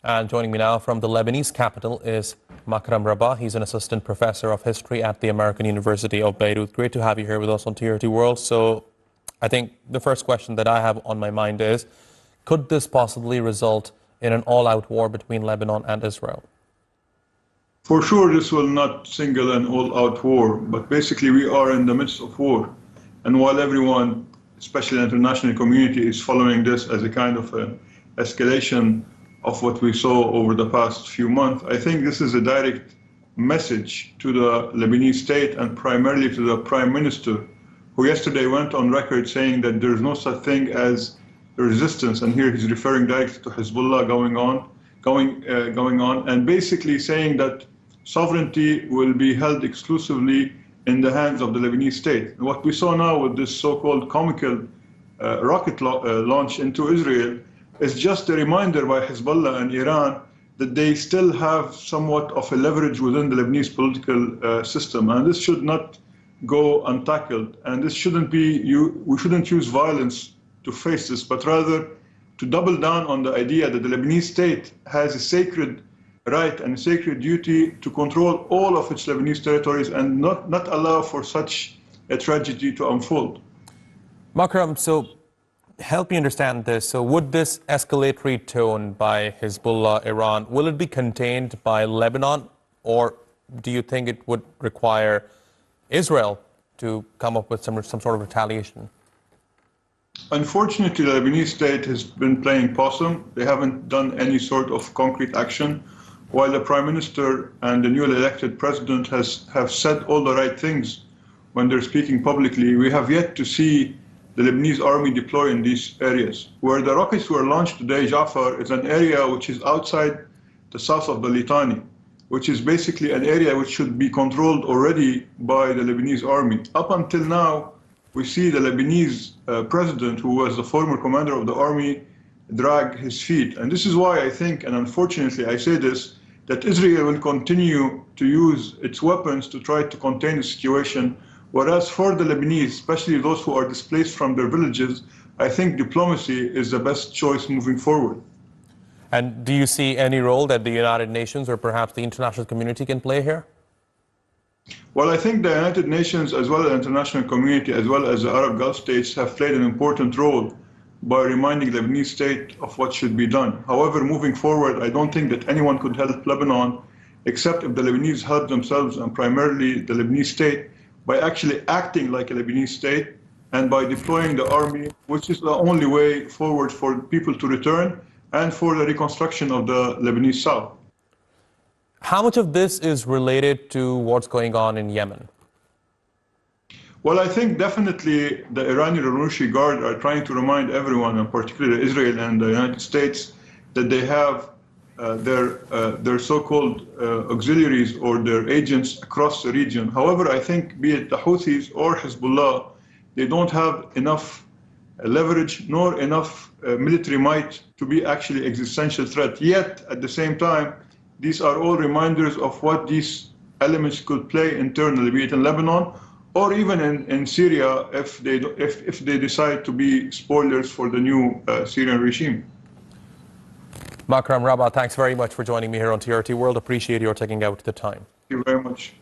And joining me now from the Lebanese capital is Makram Rabah. He's an assistant professor of history at the American University of Beirut. Great to have you here with us on TRT World. So I think the first question that I have on my mind is, could this possibly result in an all-out war between Lebanon and Israel? For sure, this will not signal an all-out war, but basically we are in the midst of war. And while everyone, especially the international community, is following this as a kind of an escalation of what we saw over the past few months, I think this is a direct message to the Lebanese state and primarily to the Prime Minister, who yesterday went on record saying that there's no such thing as resistance, and here he's referring directly to Hezbollah going on, and basically saying that sovereignty will be held exclusively in the hands of the Lebanese state. What we saw now with this so-called comical rocket launch into Israel is just a reminder by Hezbollah and Iran that they still have somewhat of a leverage within the Lebanese political system, and this should not go untackled. And this shouldn't be, we shouldn't use violence to face this, but rather to double down on the idea that the Lebanese state has a sacred right and a sacred duty to control all of its Lebanese territories and not allow for such a tragedy to unfold. Makram, so help me understand this. So would this escalatory tone by Hezbollah, Iran, will it be contained by Lebanon, or do you think it would require Israel to come up with some sort of retaliation? Unfortunately, the Lebanese state has been playing possum. They haven't done any sort of concrete action, while the Prime Minister and the newly elected President have said all the right things when they're speaking publicly. We have yet to see the Lebanese army deploy in these areas. Where the rockets were launched today, Jafar, is an area which is outside the south of the Litani, which is basically an area which should be controlled already by the Lebanese army. Up until now, we see the Lebanese president, who was the former commander of the army, drag his feet. And this is why I think, and unfortunately I say this, that Israel will continue to use its weapons to try to contain the situation. Whereas for the Lebanese, especially those who are displaced from their villages, I think diplomacy is the best choice moving forward. And do you see any role that the United Nations or perhaps the international community can play here? Well, I think the United Nations, as well as the international community, as well as the Arab Gulf states, have played an important role by reminding the Lebanese state of what should be done. However, moving forward, I don't think that anyone could help Lebanon except if the Lebanese help themselves, and primarily the Lebanese state, by actually acting like a Lebanese state and by deploying the army, which is the only way forward for people to return and for the reconstruction of the Lebanese South. How much of this is related to what's going on in Yemen? Well, I think definitely the Iranian Revolutionary Guard are trying to remind everyone, and particularly Israel and the United States, that they have their so-called auxiliaries or their agents across the region. However, I think be it the Houthis or Hezbollah, they don't have enough leverage nor enough military might to be actually existential threat. Yet, at the same time, these are all reminders of what these elements could play internally, be it in Lebanon or even in Syria if they decide to be spoilers for the new Syrian regime. Makram Rabah, thanks very much for joining me here on TRT World. Appreciate your taking out the time. Thank you very much.